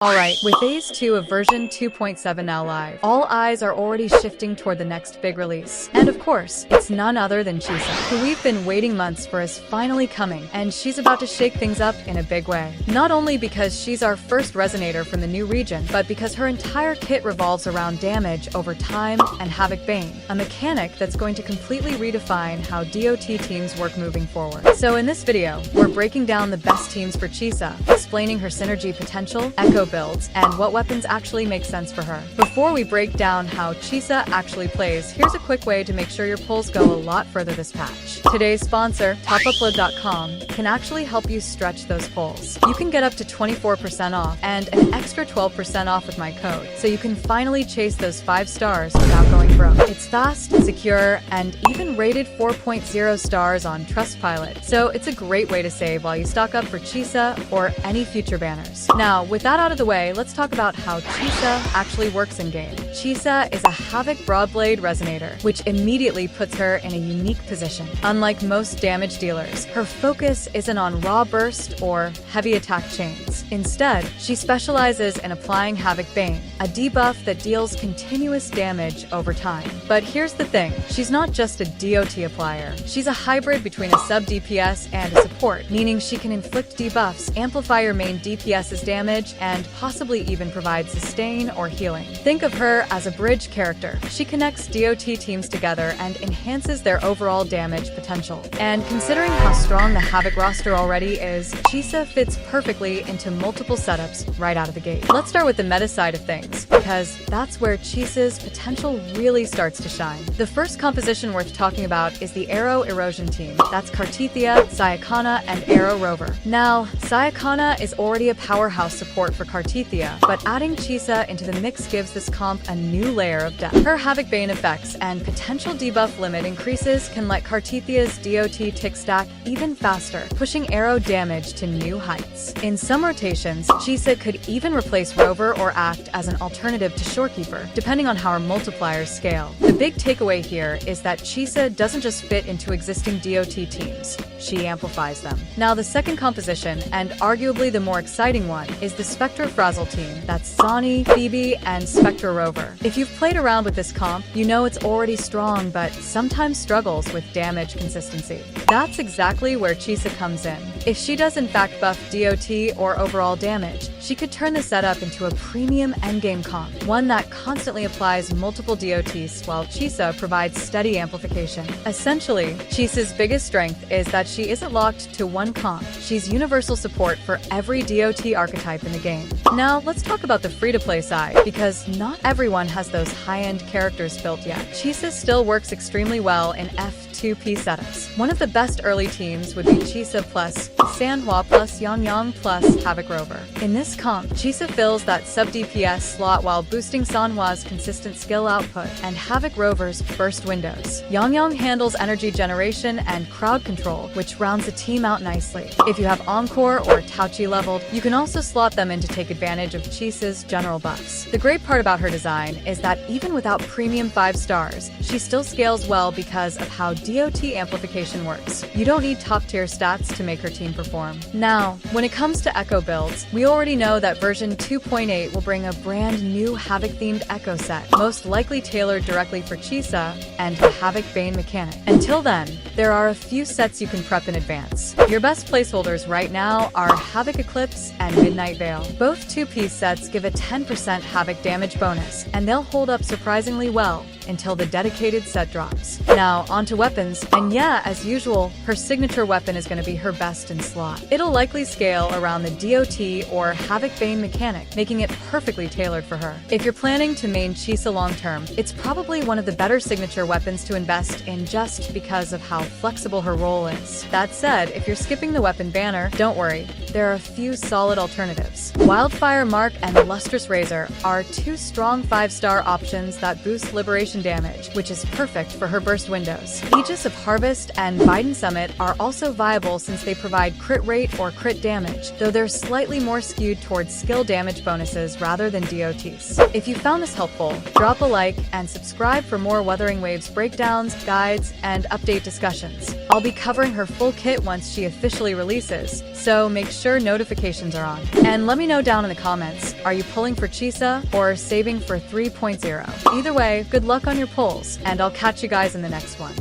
Alright, with Phase 2 of version 2.7 now live, all eyes are already shifting toward the next big release. And of course, it's none other than Chisa, who we've been waiting months for is finally coming, and she's about to shake things up in a big way. Not only because she's our first resonator from the new region, but because her entire kit revolves around damage over time and Havoc Bane, a mechanic that's going to completely redefine how DOT teams work moving forward. So in this video, we're breaking down the best teams for Chisa, explaining her synergy potential, echo builds, and what weapons actually make sense for her. Before we break down how Chisa actually plays, here's a quick way to make sure your pulls go a lot further this patch. Today's sponsor, TopUpload.com, can actually help you stretch those pulls. You can get up to 24% off and an extra 12% off with my code, so you can finally chase those 5 stars without going broke. It's fast, secure, and even rated 4.0 stars on Trustpilot, so it's a great way to save while you stock up for Chisa or any future banners. Now, with that out of the way, let's talk about how Chisa actually works in-game. Chisa is a Havoc Broadblade resonator, which immediately puts her in a unique position. Unlike most damage dealers, her focus isn't on raw burst or heavy attack chains. Instead, she specializes in applying Havoc Bane, a debuff that deals continuous damage over time. But here's the thing, she's not just a DOT applier. She's a hybrid between a sub-DPS and a support, meaning she can inflict debuffs, amplify your main DPS's damage, and possibly even provide sustain or healing. Think of her as a bridge character. She connects DOT teams together and enhances their overall damage potential. And considering how strong the Havoc roster already is, Chisa fits perfectly into multiple setups right out of the gate. Let's start with the meta side of things, because that's where Chisa's potential really starts to shine. The first composition worth talking about is the Arrow Erosion team. That's Cartethyia, Sayakana, and Arrow Rover. Now, Sayakana is already a powerhouse support for Cartethyia, but adding Chisa into the mix gives this comp a new layer of depth. Her Havoc Bane effects and potential debuff limit increases can let Cartethia's DOT tick stack even faster, pushing arrow damage to new heights. In some rotations, Chisa could even replace Rover or act as an alternative to Shorekeeper, depending on how her multipliers scale. The big takeaway here is that Chisa doesn't just fit into existing DOT teams, she amplifies them. Now, the second composition, and arguably the more exciting one, is the Spectra Frazzle team. That's Zani, Phoebe, and Spectra Rover. If you've played around with this comp, you know it's already strong, but sometimes struggles with damage consistency. That's exactly where Chisa comes in. If she does in fact buff DOT or overall damage, she could turn the setup into a premium endgame comp, one that constantly applies multiple DOTs while Chisa provides steady amplification. Essentially, Chisa's biggest strength is that she isn't locked to one comp. She's universal support for every DOT archetype in the game. Now, let's talk about the free-to-play side, because not everyone has those high-end characters built yet. Chisa still works extremely well in F2P setups. One of the best early teams would be Chisa plus Sanhua plus Yang plus Havoc Rover. In this comp, Chisa fills that sub-DPS slot while boosting Sanhua's consistent skill output and Havoc Rover's burst windows. Yang handles energy generation and crowd control, which rounds the team out nicely. If you have Encore or Tauchi leveled, you can also slot them in to take advantage of Chisa's general buffs. The great part about her design is that even without premium 5 stars, she still scales well because of how DOT amplification works. You don't need top-tier stats to make her team perform. Now, when it comes to echo builds, we already know that version 2.8 will bring a brand new Havoc-themed echo set, most likely tailored directly for Chisa and the Havoc Bane mechanic. Until then, there are a few sets you can prep in advance. Your best placeholders right now are Havoc Eclipse and Midnight Veil. Both 2-piece sets give a 10% Havoc damage bonus, and they'll hold up surprisingly well until the dedicated set drops. Now, onto weapons, and yeah, as usual, her signature weapon is going to be her best in slot. It'll likely scale around the DOT or Havoc Bane mechanic, making it perfectly tailored for her. If you're planning to main Chisa long-term, it's probably one of the better signature weapons to invest in just because of how flexible her role is. That said, if you're skipping the weapon banner, don't worry, there are a few solid alternatives. Wildfire Mark and Lustrous Razor are 2 strong 5-star options that boost liberation penetration damage, which is perfect for her burst windows. Aegis of Harvest and Biden Summit are also viable since they provide crit rate or crit damage, though they're slightly more skewed towards skill damage bonuses rather than DOTs. If you found this helpful, drop a like and subscribe for more Wuthering Waves breakdowns, guides, and update discussions. I'll be covering her full kit once she officially releases, so make sure notifications are on. And let me know down in the comments, are you pulling for Chisa or saving for 3.0? Either way, good luck on your pulls, and I'll catch you guys in the next one.